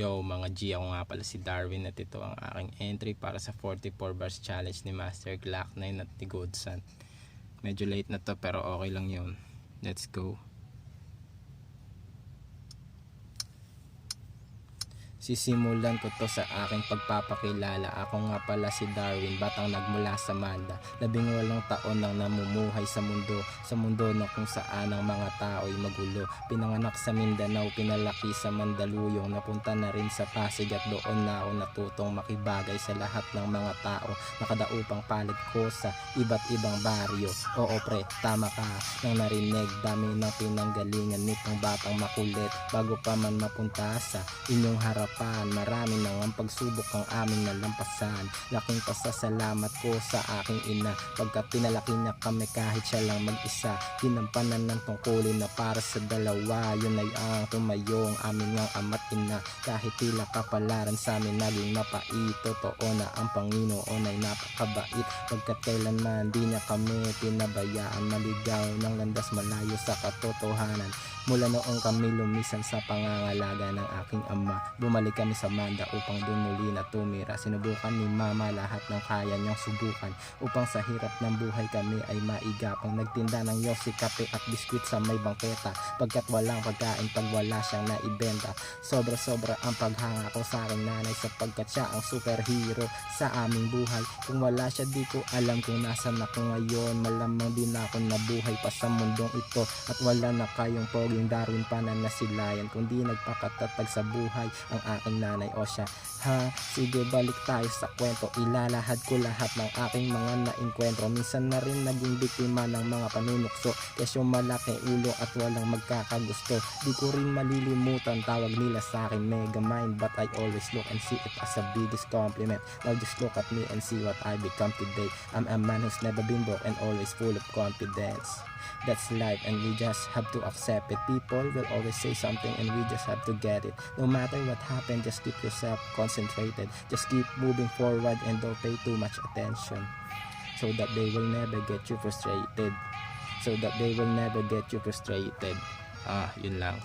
Yo mga G, ako nga pala si Darwin at ito ang aking entry para sa 44 bars challenge ni Master Glock 9 at ni Godson. Medyo late na to pero okay lang yun. Let's go. Sisimulan ko to sa aking pagpapakilala. Ako nga pala si Darwin, batang nagmula sa Manda. 18 taon nang namumuhay sa mundo na kung saan ang mga tao'y magulo. Pinanganak sa Mindanao, pinalaki sa Mandaluyong, napunta na rin sa Pasig at doon na ako natutong makibagay sa lahat ng mga tao. Nakadaupang palad ko sa iba't ibang baryo. Oo pre, tama ka nang narinig, dami ng pinanggalingan nitong batang makulit. Bago pa man mapunta sa inyong harap, marami nang ang pagsubok ang aming nalampasan. Laking pasasalamat ko sa aking ina, pagkat pinalaki niya kami kahit siya lang mag-isa. Ginampanan ng tungkulin na para sa dalawa, yun ay ang tumayong aming ang ama't ina. Kahit tila kapalaran sa amin naging mapait, totoo na ang Panginoon ay napakabait, pagkat kailanman di niya kami pinabayaan maligaw ng landas malayo sa katotohanan. Mula noong kami lumisan sa pangangalaga ng aking ama, bumalik kami sa Manda upang doon muli na tumira. Sinubukan ni mama lahat ng kaya niyang subukan upang sa hirap ng buhay kami ay maigapang. Nagtinda ng yosi, kape at biskwit sa may bangketa, pagkat walang pagkain pag wala siyang naibenta. Sobra ang paghanga ko sa aking nanay, sapagkat siya ang superhero sa aming buhay. Kung wala siya di ko alam kung nasan ako ngayon. Malamang din ako nabuhay pa sa mundong ito, at wala na kayong poging Darwin pa na nasilayan, kundi nagpakatatag sa buhay ang aking nanay o siya. Ha, sige balik tayo sa kwento. Ilalahad ko lahat ng aking mga nainkwentro. Minsan na rin naging biktima ng mga panunukso, kesyo malaki ulo at walang magkakagusto. Di ko rin malilimutan tawag nila sa akin Megamind, but I always look and see it as a biggest compliment. Now just look at me and see what I become today. I'm a man who's never been broke and always full of confidence. That's life and we just have to accept it. People will always say something and we just have to get it. No matter what happens, just keep yourself concentrated. Just keep moving forward and don't pay too much attention, so that they will never get you frustrated. Yun lang.